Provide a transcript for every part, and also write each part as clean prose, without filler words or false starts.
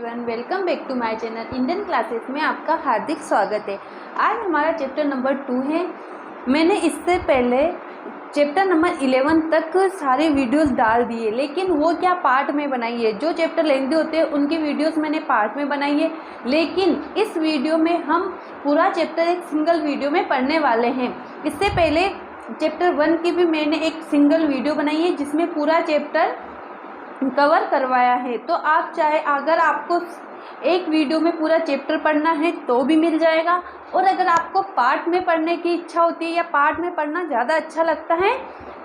Everyone, welcome back to my channel Indian classes में आपका हार्दिक स्वागत है। आज हमारा चैप्टर नंबर 2 है। मैंने इससे पहले चैप्टर नंबर 11 तक सारे वीडियोस डाल दिए, लेकिन वो क्या पार्ट में बनाई है। जो चैप्टर लेंथी होते हैं उनकी वीडियोस मैंने पार्ट में बनाई है, लेकिन इस वीडियो में हम पूरा चैप्टर एक सिंगल वीडियो में पढ़ने वाले हैं। इससे पहले चैप्टर 1 की भी मैंने एक सिंगल वीडियो बनाई है जिसमें पूरा चैप्टर कवर करवाया है। तो आप चाहे अगर आपको एक वीडियो में पूरा चैप्टर पढ़ना है तो भी मिल जाएगा, और अगर आपको पार्ट में पढ़ने की इच्छा होती है या पार्ट में पढ़ना ज़्यादा अच्छा लगता है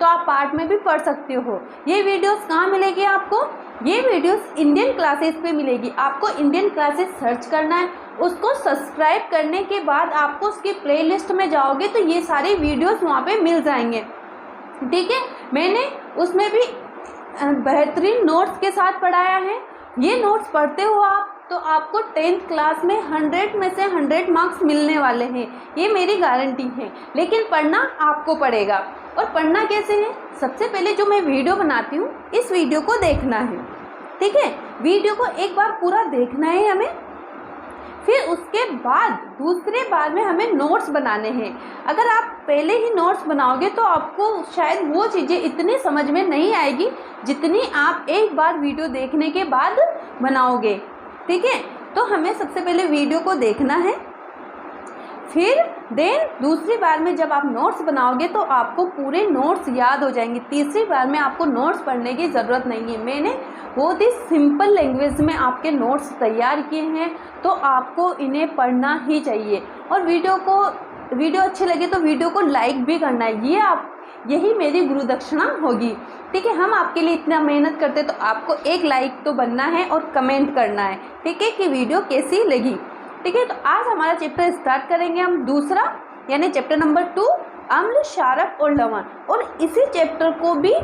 तो आप पार्ट में भी पढ़ सकते हो। ये वीडियोस कहाँ मिलेगी आपको? ये वीडियोस इंडियन क्लासेस पे मिलेगी। आपको इंडियन क्लासेस सर्च करना है, उसको सब्सक्राइब करने के बाद आपको उसकी प्लेलिस्ट में जाओगे तो ये सारे वीडियोस वहाँ पे मिल जाएंगे। ठीक है, मैंने उसमें भी बेहतरीन नोट्स के साथ पढ़ाया है। ये नोट्स पढ़ते हो आप तो आपको 10th क्लास में 100 में से 100 मार्क्स मिलने वाले हैं, ये मेरी गारंटी है। लेकिन पढ़ना आपको पड़ेगा। और पढ़ना कैसे है? सबसे पहले जो मैं वीडियो बनाती हूँ इस वीडियो को देखना है। ठीक है, वीडियो को एक बार पूरा देखना है हमें, फिर उसके बाद दूसरे बार में हमें नोट्स बनाने हैं। अगर आप पहले ही नोट्स बनाओगे तो आपको शायद वो चीज़ें इतनी समझ में नहीं आएगी जितनी आप एक बार वीडियो देखने के बाद बनाओगे। ठीक है, तो हमें सबसे पहले वीडियो को देखना है, फिर दूसरी बार में जब आप नोट्स बनाओगे तो आपको पूरे नोट्स याद हो जाएंगे। तीसरी बार में आपको नोट्स पढ़ने की ज़रूरत नहीं है। मैंने बहुत ही सिंपल लैंग्वेज में आपके नोट्स तैयार किए हैं, तो आपको इन्हें पढ़ना ही चाहिए। और वीडियो अच्छे लगे तो वीडियो को लाइक भी करना है। यही मेरी गुरु दक्षिणा होगी। ठीक है, हम आपके लिए इतना मेहनत करते तो आपको एक लाइक तो बनना है और कमेंट करना है। ठीक है, कि वीडियो कैसी लगी। ठीक है, तो आज हमारा चैप्टर स्टार्ट करेंगे हम दूसरा, यानी चैप्टर नंबर 2, अम्ल, क्षारक और लवण। और इसी चैप्टर को भी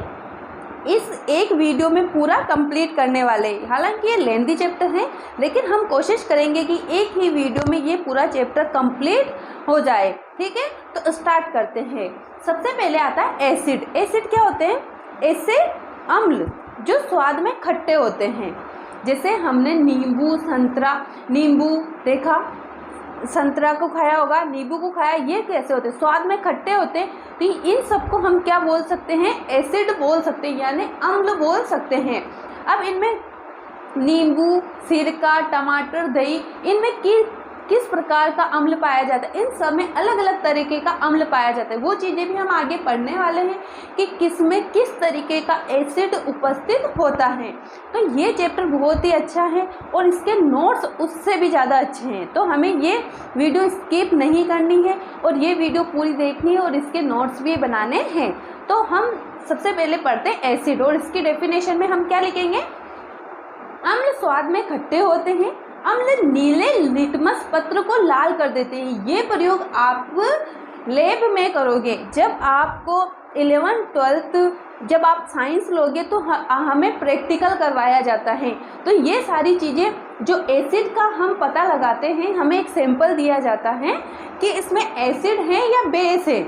इस एक वीडियो में पूरा कंप्लीट करने वाले हैं। हालांकि ये लेंथी चैप्टर है, लेकिन हम कोशिश करेंगे कि एक ही वीडियो में ये पूरा चैप्टर कंप्लीट हो जाए। ठीक है, तो स्टार्ट करते हैं। सबसे पहले आता है एसिड। एसिड क्या होते हैं? एसिड अम्ल जो स्वाद में खट्टे होते हैं। जैसे हमने नींबू देखा, संतरा को खाया होगा, नींबू को खाया, ये कैसे होते हैं? स्वाद में खट्टे होते हैं। तो इन सबको हम क्या बोल सकते हैं? एसिड बोल सकते हैं, यानी अम्ल बोल सकते हैं। अब इनमें नींबू, सिरका, टमाटर, दही, इनमें किस प्रकार का अम्ल पाया जाता है? इन सब में अलग अलग तरीके का अम्ल पाया जाता है। वो चीज़ें भी हम आगे पढ़ने वाले हैं कि किसमें किस तरीके का एसिड उपस्थित होता है। तो ये चैप्टर बहुत ही अच्छा है और इसके नोट्स उससे भी ज़्यादा अच्छे हैं। तो हमें ये वीडियो स्किप नहीं करनी है और ये वीडियो पूरी देखनी है और इसके नोट्स भी बनाने हैं। तो हम सबसे पहले पढ़ते हैं एसिड, और इसकी डेफिनेशन में हम क्या लिखेंगे? अम्ल स्वाद में खट्टे होते हैं। अम्ल नीले लिटमस पत्र को लाल कर देते हैं। ये प्रयोग आप लैब में करोगे। जब आपको 11th 12th जब आप साइंस लोगे तो हमें प्रैक्टिकल करवाया जाता है। तो ये सारी चीज़ें जो एसिड का हम पता लगाते हैं, हमें एक सैंपल दिया जाता है कि इसमें एसिड है या बेस है।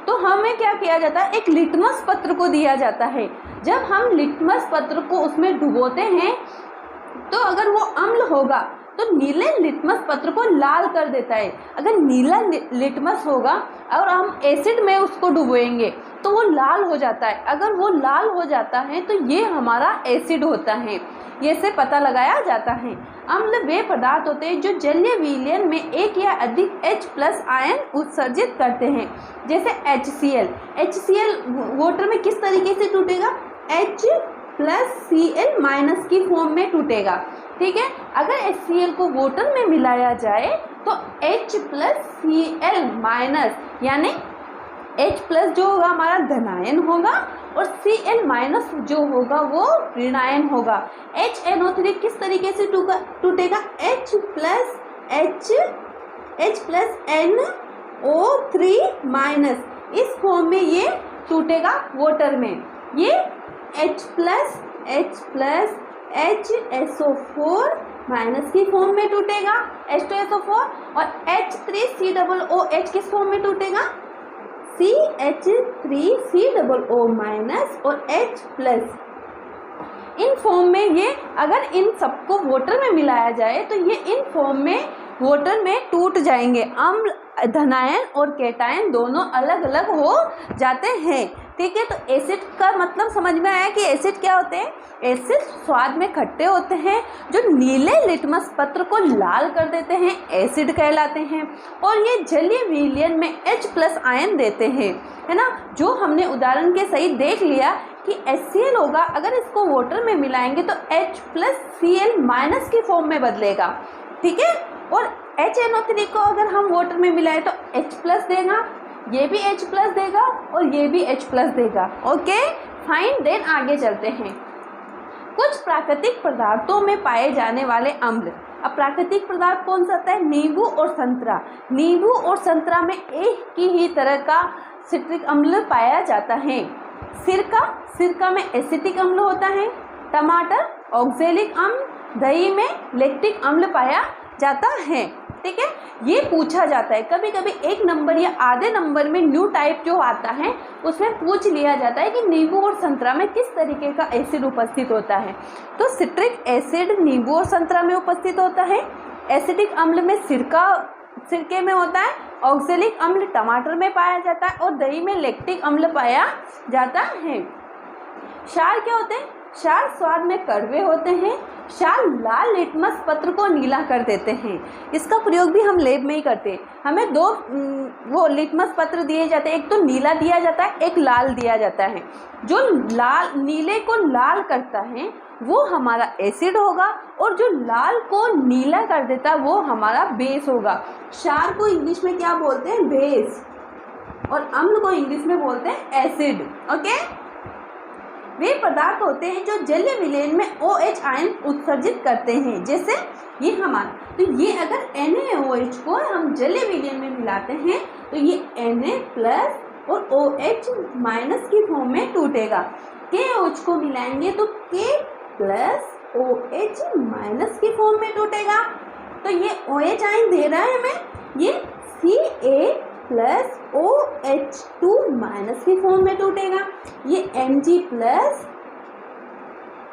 तो हमें क्या किया जाता है? एक लिटमस पत्र को दिया जाता है। जब हम लिटमस पत्र को उसमें डुबोते हैं तो अगर वो अम्ल होगा तो नीले लिटमस पत्र को लाल कर देता है। अगर नीला लिटमस होगा और हम एसिड में उसको डुबोएंगे तो वो लाल हो जाता है। अगर वो लाल हो जाता है तो ये हमारा एसिड होता है। ये से पता लगाया जाता है। अम्ल वे पदार्थ होते हैं जो जलीय विलयन में एक या अधिक H+ आयन उत्सर्जित करते हैं। जैसे HCl वाटर में किस तरीके से टूटेगा? H+Cl- की फॉर्म में टूटेगा। ठीक है, अगर HCl को वाटर में मिलाया जाए तो H+Cl- यानी H+ जो होगा हमारा धनायन होगा और Cl- जो होगा वो ऋणायन होगा। HNO3 किस तरीके से टूटेगा? H+NO3- इस फॉर्म में ये टूटेगा वाटर में। ये H+HSO4- की फॉर्म में टूटेगा, H2SO4, और H3COOH किस फॉर्म में टूटेगा? CH3COO- और H+। इन फॉर्म में ये अगर इन सबको वाटर में मिलाया जाए तो ये इन फॉर्म में वाटर में टूट जाएंगे। अम्ल धनायन और कैटायन दोनों अलग अलग हो जाते हैं। ठीक है, तो एसिड का मतलब समझ में आया कि एसिड क्या होते हैं। एसिड स्वाद में खट्टे होते हैं, जो नीले लिटमस पत्र को लाल कर देते हैं, एसिड कहलाते हैं। और ये जलीय विलयन में H+ आयन देते हैं, है ना। जो हमने उदाहरण के सही देख लिया कि HCl होगा, अगर इसको वाटर में मिलाएंगे तो H+Cl- की फॉर्म में बदलेगा। ठीक है, और HNO3 को अगर हम वाटर में मिलाएं तो H+ देगा, ये भी H+ देगा और ये भी H+ देगा। ओके फाइन, देन आगे चलते हैं। कुछ प्राकृतिक पदार्थों में पाए जाने वाले अम्ल। अब प्राकृतिक पदार्थ कौन सा होता है, नींबू और संतरा। नींबू और संतरा में एक ही तरह का सिट्रिक अम्ल पाया जाता है। सिरका में एसिटिक अम्ल होता है। टमाटर ऑक्जेलिक अम्ल, दही में लैक्टिक अम्ल पाया जाता है। ठीक है, ये पूछा जाता है कभी कभी 1 नंबर या आधे नंबर में न्यू टाइप जो आता है उसमें पूछ लिया जाता है कि नींबू और संतरा में किस तरीके का एसिड उपस्थित होता है। तो सिट्रिक एसिड नींबू और संतरा में उपस्थित होता है। एसिडिक अम्ल में सिरके में होता है। ऑक्जेलिक अम्ल टमाटर में पाया जाता है और दही में लैक्टिक अम्ल पाया जाता है। क्षार क्या होते हैं, क्षार स्वाद में कड़वे होते हैं। क्षार लाल लिटमस पत्र को नीला कर देते हैं। इसका प्रयोग भी हम लैब में ही करते हैं। हमें 2 वो लिटमस पत्र दिए जाते हैं, एक तो नीला दिया जाता है, एक लाल दिया जाता है। जो लाल नीले को लाल करता है वो हमारा एसिड होगा और जो लाल को नीला कर देता है वो हमारा बेस होगा। क्षार को इंग्लिश में क्या बोलते हैं, बेस, और अम्ल को इंग्लिश में बोलते हैं एसिड। ओके, वे पदार्थ होते हैं जो जलीय विलयन में OH आयन उत्सर्जित करते हैं। जैसे ये हमारा, तो ये अगर NaOH को हम जलीय विलयन में मिलाते हैं तो ये Na+ और OH- की फॉर्म में टूटेगा। KOH को मिलाएंगे तो K+ OH- की फॉर्म में टूटेगा। तो ये OH आयन दे रहा है हमें, ये Ca+ OH2- की फॉर्म में टूटेगा। ये Mg+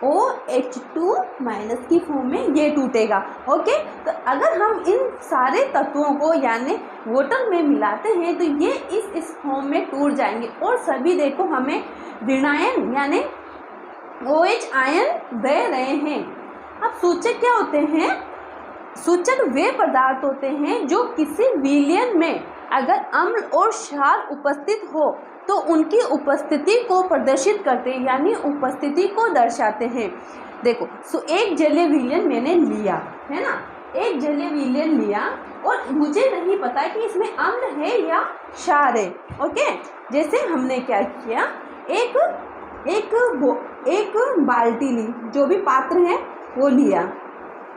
OH2- की फॉर्म में ये टूटेगा। ओके, तो अगर हम इन सारे तत्वों को यानी वाटर में मिलाते हैं तो ये इस फॉर्म में टूट जाएंगे और सभी देखो हमें ऋणायन यानी OH आयन दे रहे हैं। अब सूचक क्या होते हैं, सूचक वे पदार्थ होते हैं जो किसी विलयन में अगर अम्ल और क्षार उपस्थित हो तो उनकी उपस्थिति को प्रदर्शित करते हैं यानी उपस्थिति को दर्शाते हैं। देखो एक जलीय विलयन मैंने लिया है ना, एक जलीय विलयन लिया और मुझे नहीं पता कि इसमें अम्ल है या क्षार है। ओके, जैसे हमने क्या किया, एक बाल्टी ली, जो भी पात्र है वो लिया,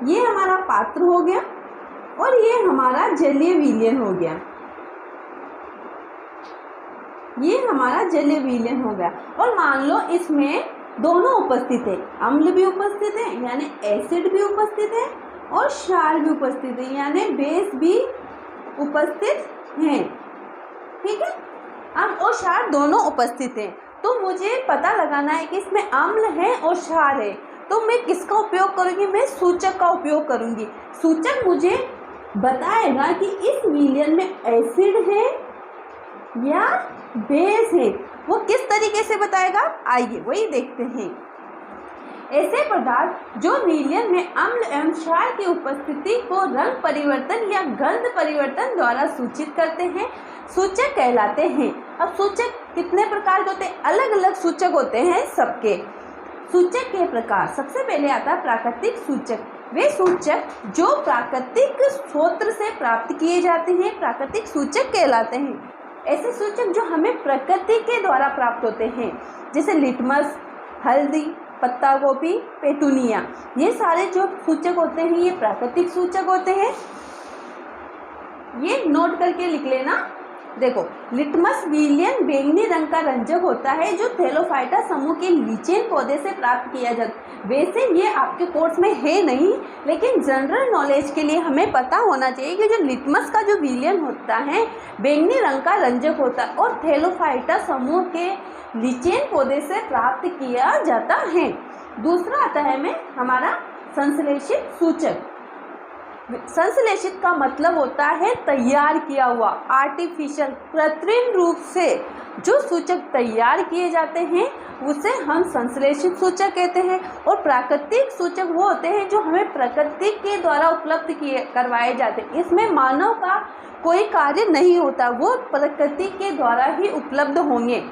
ये हमारा पात्र हो गया और ये हमारा जलीय विलयन हो गया, ये हमारा जलीय विलयन हो गया। और मान लो इसमें दोनों उपस्थित है, अम्ल भी उपस्थित है यानी एसिड भी उपस्थित है और क्षार भी उपस्थित है यानी बेस भी उपस्थित है। ठीक है, अम्ल और क्षार दोनों उपस्थित हैं। तो मुझे पता लगाना है कि इसमें अम्ल है और क्षार है, तो मैं किसका उपयोग करूँगी, मैं सूचक का उपयोग करूँगी। सूचक मुझे बताएगा कि इस विलयन में एसिड है या बेस है, वो किस तरीके से बताएगा, आइए वही देखते हैं। ऐसे पदार्थ जो विलयन में अम्ल एवं क्षार की उपस्थिति को रंग परिवर्तन या गंध परिवर्तन द्वारा सूचित करते हैं, सूचक कहलाते हैं। अब सूचक कितने प्रकार के होते हैं, अलग अलग सूचक होते हैं सबके। सूचक के प्रकार, सबसे पहले आता है प्राकृतिक सूचक। वे सूचक जो प्राकृतिक स्रोत से प्राप्त किए जाते हैं प्राकृतिक सूचक कहलाते हैं। ऐसे सूचक जो हमें प्रकृति के द्वारा प्राप्त होते हैं, जैसे लिटमस, हल्दी, पत्ता गोभी, पेटूनिया, ये सारे जो सूचक होते हैं ये प्राकृतिक सूचक होते हैं। ये नोट करके लिख लेना। देखो, लिटमस विलयन बैंगनी रंग का रंजक होता है जो थैलोफाइटा समूह के लीचेन पौधे से प्राप्त किया जाता है। वैसे ये आपके कोर्स में है नहीं, लेकिन जनरल नॉलेज के लिए हमें पता होना चाहिए कि जो लिटमस का जो विलयन होता है बैंगनी रंग का रंजक होता है और थैलोफाइटा समूह के लीचेन पौधे से प्राप्त किया जाता है। दूसरा आता है में हमारा संश्लेषित सूचक। संश्लेषित का मतलब होता है तैयार किया हुआ, आर्टिफिशियल, कृत्रिम रूप से जो सूचक तैयार किए जाते हैं उसे हम संश्लेषित सूचक कहते हैं। और प्राकृतिक सूचक वो होते हैं जो हमें प्रकृति के द्वारा उपलब्ध करवाए जाते हैं। इसमें मानव का कोई कार्य नहीं होता, वो प्रकृति के द्वारा ही उपलब्ध होंगे।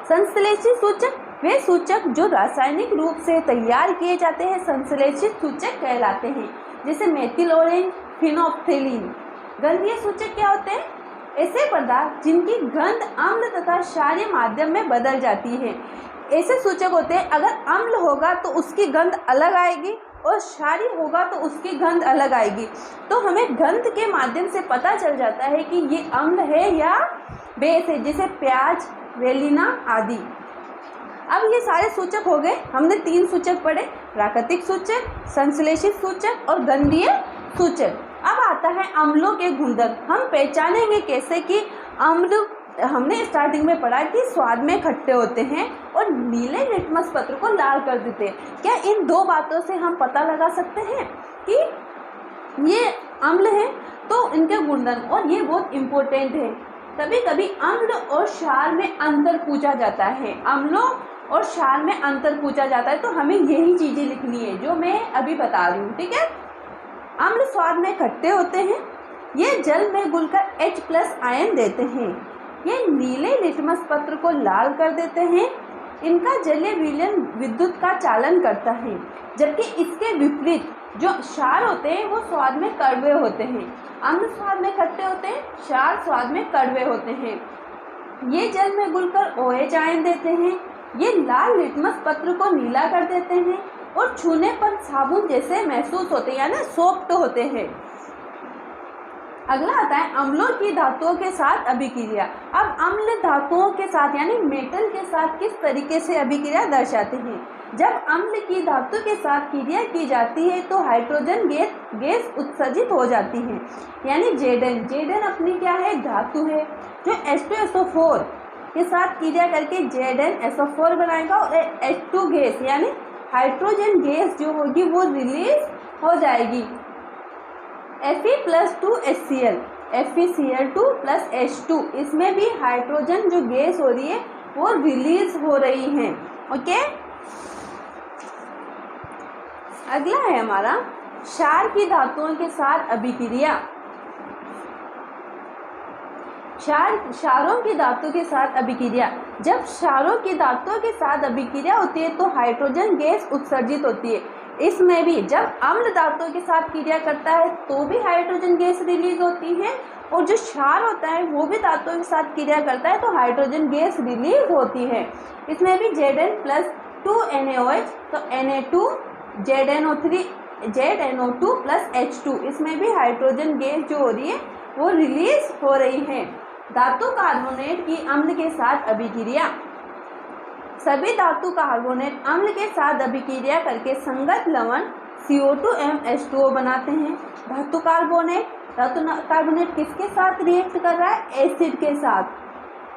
संश्लेषित सूचक वे सूचक जो रासायनिक रूप से तैयार किए जाते हैं संश्लेषित सूचक कहलाते हैं। जैसे मेथिल ऑरेंज, फिनोल्फ्थेलीन। गंधीय सूचक क्या होते हैं? ऐसे पदार्थ जिनकी गंध अम्ल तथा क्षारीय माध्यम में बदल जाती है। ऐसे सूचक होते हैं अगर अम्ल होगा तो उसकी गंध अलग आएगी और क्षारीय होगा तो उसकी गंध अलग आएगी। तो हमें गंध के माध्यम से पता चल जाता है कि ये अम्ल है या बेस है, जैसे प्याज, वेलिना आदि। अब ये सारे सूचक हो गए, हमने 3 सूचक पढ़े, प्राकृतिक सूचक, संश्लेषित सूचक और गंधीय सूचक। अब आता है अम्लों के गुणधर्म। हम पहचानेंगे कैसे कि अम्ल, हमने स्टार्टिंग में पढ़ा कि स्वाद में खट्टे होते हैं और नीले लिटमस पत्र को लाल कर देते हैं। क्या इन 2 बातों से हम पता लगा सकते हैं कि ये अम्ल है? तो इनके गुणधर्म, और ये बहुत इम्पोर्टेंट है। कभी कभी अम्ल और क्षार में अंतर पूछा जाता है, अम्लों और क्षार में अंतर पूछा जाता है, तो हमें यही चीज़ें लिखनी है जो मैं अभी बता रही हूँ, ठीक है। अम्ल स्वाद में खट्टे होते हैं, ये जल में घुलकर H+ आयन देते हैं, ये नीले लिटमस पत्र को लाल कर देते हैं, इनका जलीय विलयन विद्युत का चालन करता है। जबकि इसके विपरीत जो क्षार होते हैं वो स्वाद में कड़वे होते हैं। अम्ल स्वाद में खट्टे होते हैं, क्षार स्वाद में कड़वे होते हैं। ये जल में घुलकर OH आयन देते हैं, ये लाल लिटमस पत्र को नीला कर देते हैं और छूने पर साबुन जैसे महसूस होते हैं, यानी सॉफ्ट होते हैं। अगला आता है अम्लों की धातुओं के साथ अभिक्रिया। अब अम्ल धातुओं के साथ यानी मेटल के साथ किस तरीके से अभिक्रिया दर्शाते हैं? जब अम्ल की धातु के साथ क्रिया की जाती है तो हाइड्रोजन गैस उत्सर्जित हो जाती है, यानी Zn अपनी क्या है? धातु है, जो H2SO4 के साथ क्रिया करके ZnSO4 बनाएगा और H2 गैस यानी हाइड्रोजन गैस जो होगी वो रिलीज हो जाएगी। Fe+2HCl, FeCl2+H2, इसमें भी हाइड्रोजन जो गैस हो रही है वो रिलीज हो रही है। ओके, अगला है हमारा क्षार की धातुओं के साथ अभिक्रिया। क्षारों की धातु के साथ अभिक्रिया। जब क्षारों की धातुओं के साथ अभिक्रिया होती है तो हाइड्रोजन गैस उत्सर्जित होती है। इसमें भी जब अम्ल धातुओं के साथ क्रिया करता है तो भी हाइड्रोजन गैस रिलीज होती है, और जो क्षार होता है वो भी धातुओं के साथ क्रिया करता है तो हाइड्रोजन गैस रिलीज होती है। इसमें भी Zn+2NaOH, तो Na2, ZnO3, ZnO2+H2, इसमें भी हाइड्रोजन गैस जो हो रही है वो रिलीज हो रही है। धातु कार्बोनेट की अम्ल के साथ अभिक्रिया। सभी धातु कार्बोनेट अम्ल के साथ अभिक्रिया करके संगत लवण CO2H2O बनाते हैं। धातु कार्बोनेट किसके साथ रिएक्ट कर रहा है? एसिड के साथ।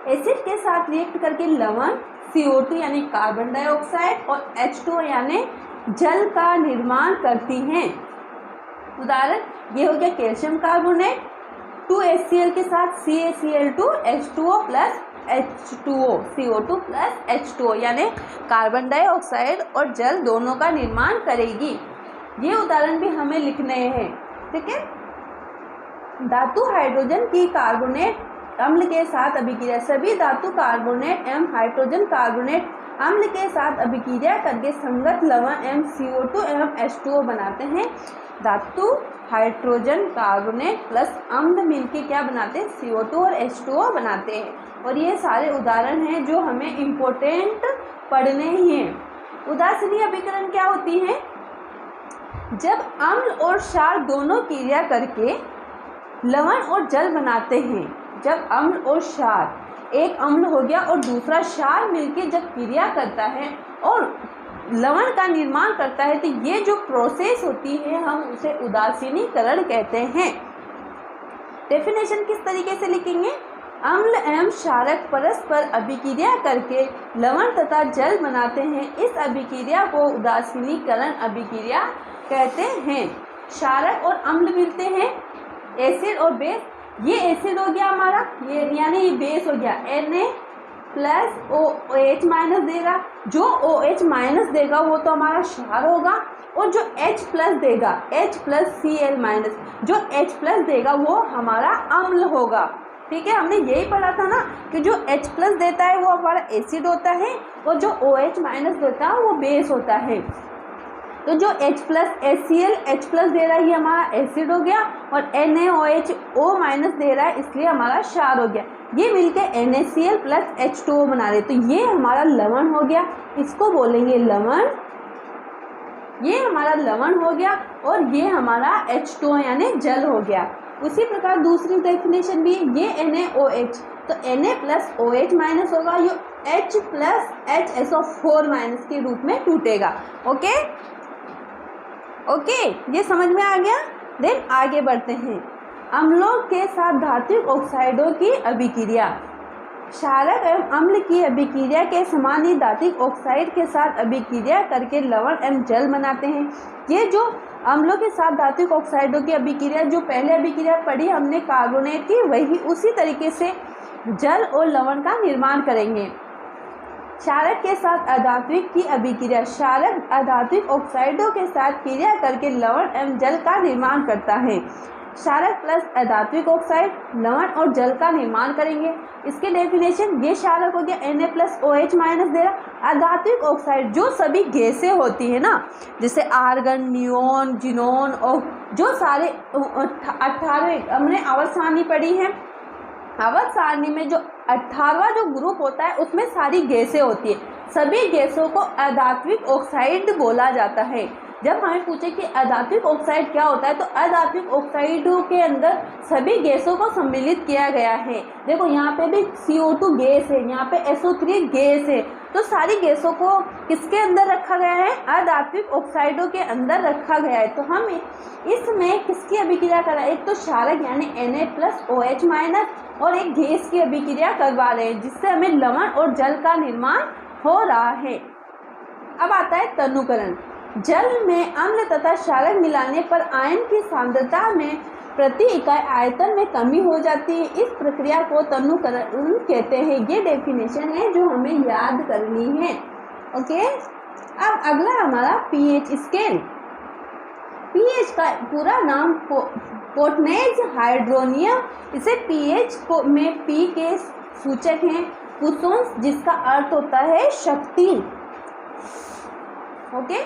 एसिड के साथ रिएक्ट करके लवण CO2 यानी कार्बन डाइऑक्साइड और H2O यानी जल का निर्माण करती हैं। उदाहरण ये हो गया कैल्शियम कार्बोनेट 2HCl के साथ CaCl2H2O+H2O, CO2+H2O यानी कार्बन डाइऑक्साइड और जल दोनों का निर्माण करेगी। ये उदाहरण भी हमें लिखने हैं, ठीक है। धातु हाइड्रोजन की कार्बोनेट अम्ल के साथ अभिक्रिया। सभी धातु कार्बोनेट एवं हाइड्रोजन कार्बोनेट अम्ल के साथ अभिक्रिया करके संगत लवण एवं CO2 एवं H2O बनाते हैं। धातु हाइड्रोजन कार्बोनेट प्लस अम्ल मिलके क्या बनाते हैं? CO2 और H2O बनाते हैं। और ये सारे उदाहरण हैं जो हमें इम्पोर्टेंट पढ़ने ही हैं। उदासीनी अभिकरण क्या होती है? जब अम्ल और क्षार दोनों क्रिया करके लवण और जल बनाते हैं। जब अम्ल और क्षार, एक अम्ल हो गया और दूसरा क्षार मिलके जब क्रिया करता है और लवण का निर्माण करता है तो ये जो प्रोसेस होती है हम उसे उदासीनीकरण कहते हैं। डेफिनेशन किस तरीके से लिखेंगे? अम्ल एवं क्षारक परस्पर अभिक्रिया करके लवण तथा जल बनाते हैं। इस अभिक्रिया को उदासीनीकरण अभिक्रिया कहते हैं। क्षारक और अम्ल मिलते हैं, एसिड और बेस। ये एसिड हो गया हमारा, ये यानी ये बेस हो गया, Na प्लस OH माइनस देगा। जो OH माइनस देगा वो तो हमारा क्षार होगा, और जो H प्लस देगा, H प्लस Cl माइनस, जो H प्लस देगा वो हमारा अम्ल होगा। ठीक है, हमने यही पढ़ा था ना कि जो H प्लस देता है वो हमारा एसिड होता है, और जो OH माइनस देता है वो बेस होता है। तो जो H plus HCl H plus दे रहा है ये हमारा एसिड हो गया, और NaOH O माइनस दे रहा है इसलिए हमारा क्षार हो गया। ये मिलकर NaCl प्लस H2O बना रहे, तो ये हमारा लवण हो गया, इसको बोलेंगे लवण। ये हमारा लवण हो गया, और ये हमारा H2O यानी जल हो गया। उसी प्रकार दूसरी डेफिनेशन भी, ये NaOH, तो Na प्लस OH माइनस होगा, ये H प्लस HSO4 माइनस के रूप में टूटेगा। ओके ओके, ये समझ में आ गया। देन आगे बढ़ते हैं, अम्लों के साथ धात्विक ऑक्साइडों की अभिक्रिया। क्षारक एवं अम्ल की अभिक्रिया के समान ही धात्विक ऑक्साइड के साथ अभिक्रिया करके लवण एवं जल बनाते हैं। ये जो अम्लों के साथ धात्विक ऑक्साइडों की अभिक्रिया, जो पहले अभिक्रिया पढ़ी हमने कार्बोनेट की, वही उसी तरीके से जल और लवण का निर्माण करेंगे। क्षारक के साथ अधात्विक की अभिक्रिया, क्षारक अधात्विक ऑक्साइडों के साथ क्रिया करके लवण एवं जल का निर्माण करता है। क्षारक प्लस अधात्विक ऑक्साइड लवण और जल का निर्माण करेंगे। इसके डेफिनेशन, ये क्षारक हो गया Na प्लस OH माइनस दे रहा। अधात्विक ऑक्साइड जो सभी गैसें होती है ना, जैसे आर्गन, नियोन, जिनोन, और जो सारे 18 हमने आवर्त सारणी पढ़ी है, आवर्त सारणी में जो 18वां जो ग्रुप होता है उसमें सारी गैसें होती है। सभी गैसों को अधात्विक ऑक्साइड बोला जाता है। जब हमें पूछे कि अधात्विक ऑक्साइड क्या होता है, तो अधात्विक ऑक्साइडों के अंदर सभी गैसों को सम्मिलित किया गया है। देखो यहाँ पे भी CO2 गैस है, यहाँ पे SO3 गैस है, तो सारी गैसों को किसके अंदर रखा गया है? अधात्विक ऑक्साइडों के अंदर रखा गया है। तो हम इसमें किसकी अभिक्रिया कर रहे हैं? एक तो क्षारक यानी Na प्लस OH माइनस, और एक गैस की अभिक्रिया करवा रहे हैं, जिससे हमें लवण और जल का निर्माण हो रहा है। अब आता है तनुकरण। जल में अम्ल तथा क्षारक मिलाने पर आयन की सांद्रता में प्रति इकाई आयतन में कमी हो जाती है। इस प्रक्रिया को तनुकरण कहते हैं। ये डेफिनेशन है जो हमें याद करनी है। ओके, अब अगला हमारा pH स्केल। pH का पूरा नाम पोर्टनेज हाइड्रोनियम। इसे pH में P के सूचक हैं पुसोन्स, जिसका अर्थ होता है शक्ति। ओके,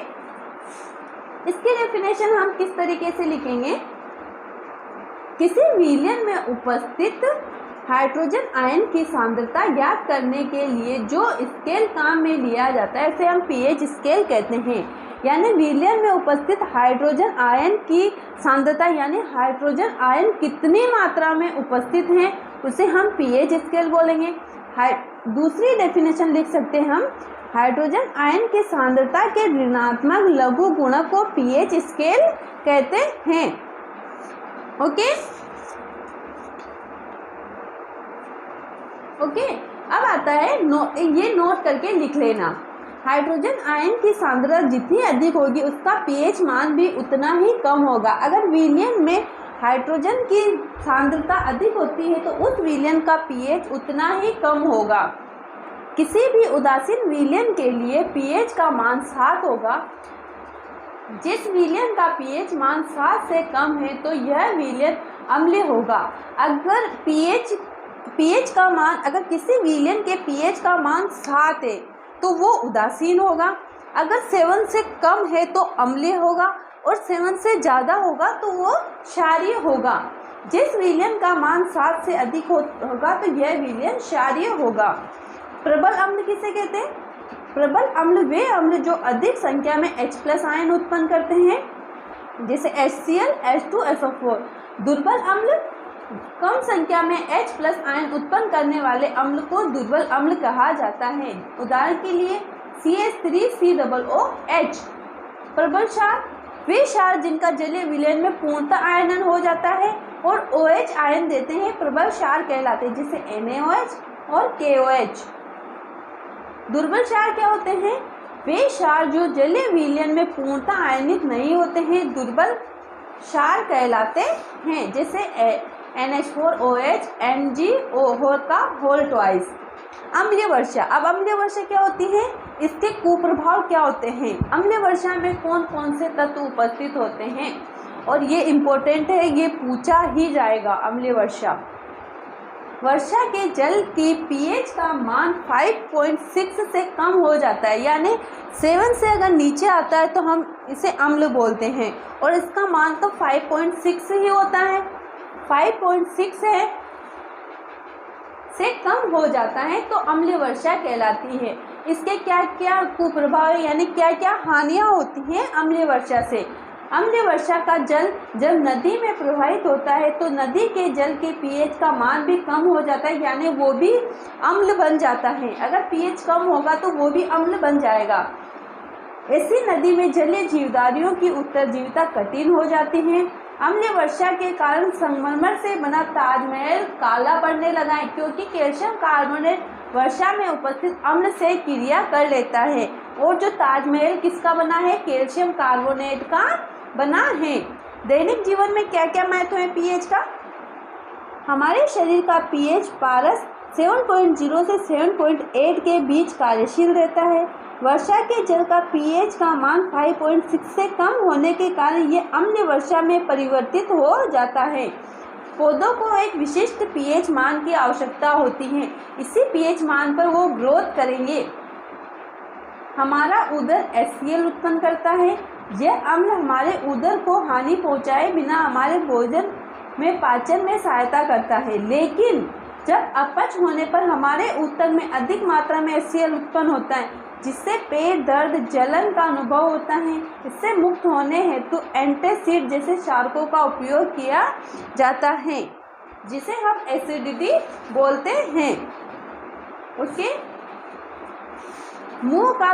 इसकी डेफिनेशन हम किस तरीके से लिखेंगे? किसी विलयन में उपस्थित हाइड्रोजन आयन की सांद्रता ज्ञात करने के लिए जो स्केल काम में लिया जाता है उसे हम pH स्केल कहते हैं। यानी विलयन में उपस्थित हाइड्रोजन आयन की सांद्रता, यानी हाइड्रोजन आयन कितनी मात्रा में उपस्थित हैं, उसे हम pH स्केल बोलेंगे। दूसरी डेफिनेशन लिख सकते हैं हम, हाइड्रोजन आयन की सांद्रता के ऋणात्मक लघु गुणक को pH स्केल कहते हैं। ओके ओके, अब आता है ये नोट करके लिख लेना। हाइड्रोजन आयन की सांद्रता जितनी अधिक होगी उसका pH मान भी उतना ही कम होगा। अगर विलयन में हाइड्रोजन की सांद्रता अधिक होती है तो उस विलयन का pH उतना ही कम होगा। किसी भी उदासीन विलयन के लिए pH का मान 7 होगा। जिस विलयन का pH मान 7 से कम है तो यह विलयन अम्लीय होगा। अगर pH का मान, अगर किसी विलयन के pH का मान 7 है तो वो उदासीन होगा। अगर 7 से कम है तो अम्लीय होगा, और 7 से ज़्यादा होगा तो वो क्षारीय होगा। जिस विलयन का मान 7 से अधिक होगा तो यह विलयन क्षारीय होगा। प्रबल अम्ल किसे कहते हैं? प्रबल अम्ल वे अम्ल जो अधिक संख्या में H+ आयन उत्पन्न करते हैं, जैसे HCl, H2SO4। दुर्बल अम्ल कम संख्या में H+ आयन उत्पन्न करने वाले अम्ल को दुर्बल अम्ल कहा जाता है। उदाहरण के लिए CH3COOH। प्रबल क्षार वे क्षार जिनका जलीय विलयन में पूर्णतः आयनन हो जाता है और OH आयन देते हैं प्रबल क्षार कहलाते हैं, जैसे NaOH और KOH। दुर्बल क्षार क्या होते हैं? वे क्षार जो जलीय विलयन में पूर्णतः आयनित नहीं होते हैं, दुर्बल क्षार कहलाते हैं, जैसे NH4OH NgO का होल ट्वाइस। अम्लीय वर्षा। अब अम्लीय वर्षा क्या होती है, इसके कुप्रभाव क्या होते हैं, अम्लीय वर्षा में कौन कौन से तत्व उपस्थित होते हैं, और ये इम्पोर्टेंट है, ये पूछा ही जाएगा। अम्लीय वर्षा, वर्षा के जल की pH का मान 5.6 से कम हो जाता है, यानी 7 से अगर नीचे आता है तो हम इसे अम्ल बोलते हैं, और इसका मान तो 5.6 ही होता है। 5.6 है से कम हो जाता है तो अम्लीय वर्षा कहलाती है। इसके क्या क्या कुप्रभाव यानी क्या क्या हानियां होती हैं अम्लीय वर्षा से। अम्लीय वर्षा का जल जब नदी में प्रवाहित होता है तो नदी के जल के pH का मान भी कम हो जाता है, यानी वो भी अम्ल बन जाता है। अगर pH कम होगा तो वो भी अम्ल बन जाएगा। ऐसी नदी में जलीय जीवधारियों की उत्तरजीविता कठिन हो जाती है। अम्लीय वर्षा के कारण संगमरमर से बना ताजमहल काला पड़ने लगा है, क्योंकि कैल्शियम कार्बोनेट वर्षा में उपस्थित अम्ल से क्रिया कर लेता है। और जो ताजमहल किसका बना है? कैल्शियम कार्बोनेट का बना है। दैनिक जीवन में क्या क्या महत्व है pH का? हमारे शरीर का pH पारस 7.0 से 7.8 के बीच कार्यशील रहता है। वर्षा के जल का pH का मान 5.6 से कम होने के कारण ये अम्लीय वर्षा में परिवर्तित हो जाता है। पौधों को एक विशिष्ट pH मान की आवश्यकता होती है, इसी pH मान पर वो ग्रोथ करेंगे। हमारा उदर HCl उत्पन्न करता है। यह अम्ल हमारे उदर को हानि पहुंचाए बिना हमारे भोजन में पाचन में सहायता करता है, लेकिन जब अपच होने पर हमारे ऊतक में अधिक मात्रा में HCl उत्पन्न होता है, जिससे पेट दर्द जलन का अनुभव होता है। इससे मुक्त होने हेतु एंटासिड जैसे क्षारकों का उपयोग किया जाता है, जिसे हम एसिडिटी बोलते हैं। उसके मुंह के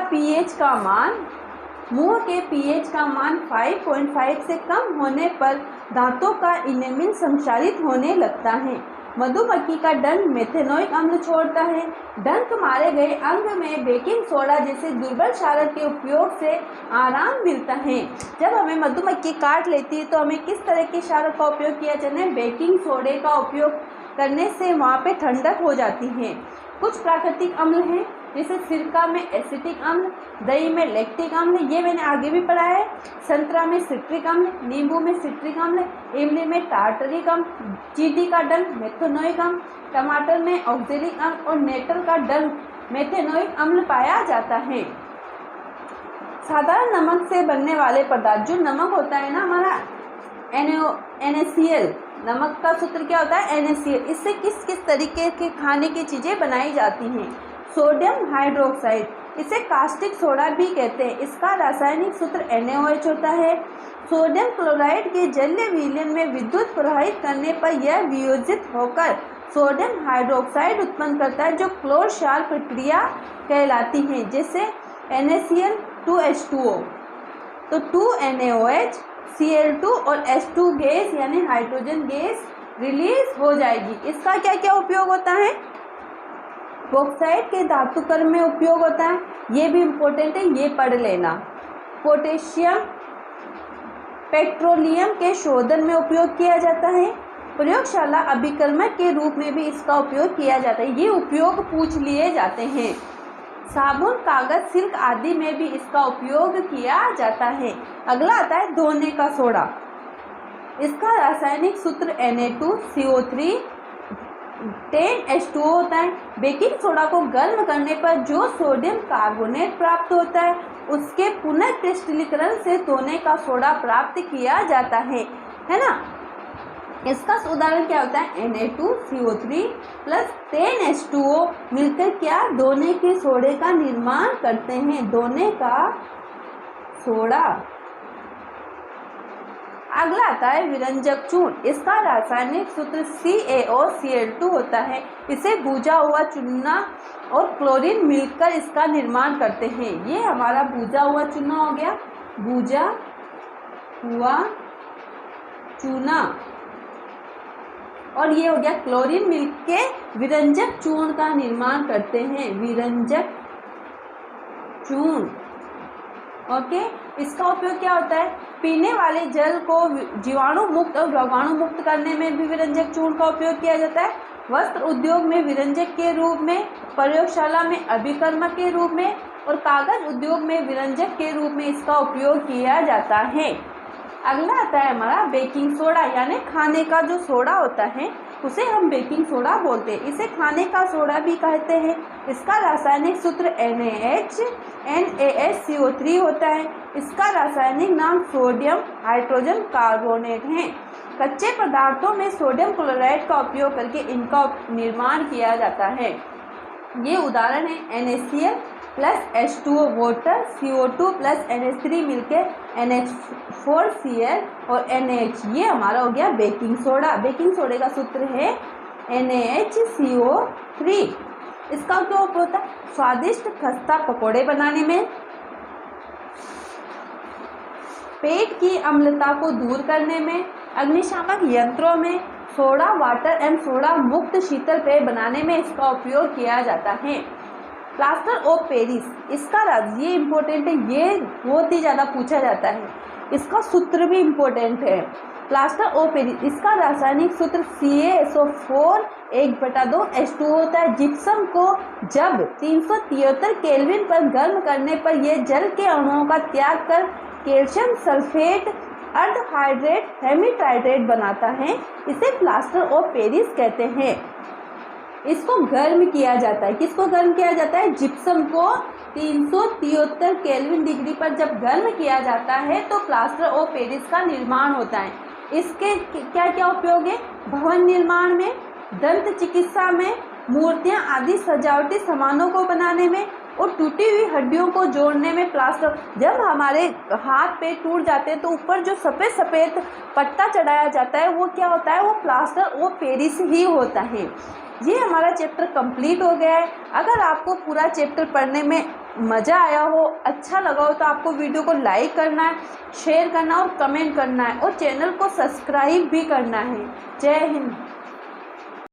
pH का मान 5.5 से कम होने पर दांतों का इनेमिल संचालित होने लगता है। मधुमक्खी का डंक मेथेनोइक अम्ल छोड़ता है। डंक मारे गए अंग में बेकिंग सोडा जैसे दुर्बल क्षारक के उपयोग से आराम मिलता है। जब हमें मधुमक्खी काट लेती है तो हमें किस तरह के क्षारक का उपयोग किया जाता है? बेकिंग सोडे का उपयोग करने से वहाँ पे ठंडक हो जाती है। कुछ प्राकृतिक अम्ल हैं, जैसे सिरका में एसिटिक अम्ल, दही में लैक्टिक अम्ल, ये मैंने आगे भी पढ़ा है। संतरा में सिट्रिक अम्ल, नींबू में सिट्रिक अम्ल, इमली में टार्टरिक अम्ल, चींटी का डंक मेथेनोइक अम्ल, टमाटर में ऑक्जेलिक अम्ल और नेटर का डंक मेथेनोइक अम्ल पाया जाता है। साधारण नमक से बनने वाले पदार्थ, जो नमक होता है ना हमारा NaCl, नमक का सूत्र क्या होता है? NaCl। इससे किस किस तरीके के खाने की चीज़ें बनाई जाती हैं? सोडियम हाइड्रोक्साइड, इसे कास्टिक सोडा भी कहते हैं। इसका रासायनिक सूत्र NaOH होता है। सोडियम क्लोराइड के जलीय विलयन में विद्युत प्रवाहित करने पर यह वियोजित होकर सोडियम हाइड्रोक्साइड उत्पन्न करता है, जो क्लोर क्षार प्रक्रिया कहलाती है, जैसे NaCl 2H2O। तो 2NaOH Cl2 और H2 गैस यानी हाइड्रोजन गैस रिलीज हो जाएगी। इसका क्या क्या उपयोग होता है? बॉक्साइट के धातुकर्म में उपयोग होता है, ये भी इम्पोर्टेंट है, ये पढ़ लेना। पोटेशियम पेट्रोलियम के शोधन में उपयोग किया जाता है। प्रयोगशाला अभिकर्मक के रूप में भी इसका उपयोग किया जाता है, ये उपयोग पूछ लिए जाते हैं। साबुन, कागज, सिल्क आदि में भी इसका उपयोग किया जाता है। अगला आता है धोने का सोडा। इसका रासायनिक सूत्र Na2CO3 10H2O होता है। बेकिंग सोडा को गर्म करने पर जो सोडियम कार्बोनेट प्राप्त होता है, उसके पुनः क्रिस्टलीकरण से धोने का सोडा प्राप्त किया जाता है ना। इसका उदाहरण क्या होता है? Na2CO3 प्लस 10H2O मिलकर क्या धोने के सोडे का निर्माण करते हैं, धोने का सोडा। अगला आता है विरंजक चूर्ण। इसका रासायनिक सूत्र CaOCl2 होता है। इसे भुजा हुआ चूना और क्लोरीन मिलकर इसका निर्माण करते हैं। ये हमारा भुजा हुआ चूना हो गया, भुजा हुआ चूना। और ये हो गया क्लोरीन मिलके विरंजक चूर्ण का निर्माण करते हैं, विरंजक चूर्ण। ओके, इसका उपयोग क्या होता है? पीने वाले जल को जीवाणु मुक्त और रोगाणु मुक्त करने में भी विरंजक चूर्ण का उपयोग किया जाता है। वस्त्र उद्योग में विरंजक के रूप में, प्रयोगशाला में अभिकर्मक के रूप में और कागज उद्योग में विरंजक के रूप में इसका उपयोग किया जाता है। अगला आता है हमारा बेकिंग सोडा, यानी खाने का जो सोडा होता है उसे हम बेकिंग सोडा बोलते हैं। इसे खाने का सोडा भी कहते हैं। इसका रासायनिक सूत्र NaHCO3 होता है। इसका रासायनिक नाम सोडियम हाइड्रोजन कार्बोनेट है। कच्चे पदार्थों में सोडियम क्लोराइड का उपयोग करके इनका निर्माण किया जाता है। ये उदाहरण है NaCl plus H2O water, CO2 plus NH3 मिलकर NH4Cl और NaH, ये हमारा हो गया बेकिंग सोडा। बेकिंग सोडे का सूत्र है NaHCO3। इसका उपयोग होता है स्वादिष्ट खस्ता पकोड़े बनाने में, पेट की अम्लता को दूर करने में, अग्निशामक यंत्रों में, सोडा वाटर एवं सोडा मुक्त शीतल पेय बनाने में इसका उपयोग किया जाता है। प्लास्टर ऑफ पेरिस, इसका ये इम्पोर्टेंट है, ये बहुत ही ज़्यादा पूछा जाता है। इसका सूत्र भी इम्पोर्टेंट है। प्लास्टर ऑफ पेरिस, इसका रासायनिक सूत्र CaSO4 1/2 H2O होता है। जिप्सम को जब 373 केल्विन पर गर्म करने पर यह जल के अणुओं का त्याग कर कैल्शियम सल्फेट अर्धहाइड्रेट हेमीटाइड्रेट बनाता है, इसे प्लास्टर ऑफ पेरिस कहते हैं। इसको गर्म किया जाता है। किसको गर्म किया जाता है? जिप्सम को 373 केल्विन डिग्री पर जब गर्म किया जाता है तो प्लास्टर ऑफ पेरिस का निर्माण होता है। इसके क्या क्या उपयोग है? भवन निर्माण में, दंत चिकित्सा में, मूर्तियां आदि सजावटी सामानों को बनाने में और टूटी हुई हड्डियों को जोड़ने में प्लास्टर। जब हमारे हाथ पे टूट जाते हैं तो ऊपर जो सफ़ेद सफ़ेद पट्टा चढ़ाया जाता है वो क्या होता है? वो प्लास्टर ऑफ पेरिस ही होता है। ये हमारा चैप्टर कंप्लीट हो गया है। अगर आपको पूरा चैप्टर पढ़ने में मज़ा आया हो, अच्छा लगा हो, तो आपको वीडियो को लाइक करना है, शेयर करना और कमेंट करना है और चैनल को सब्सक्राइब भी करना है। जय हिंद।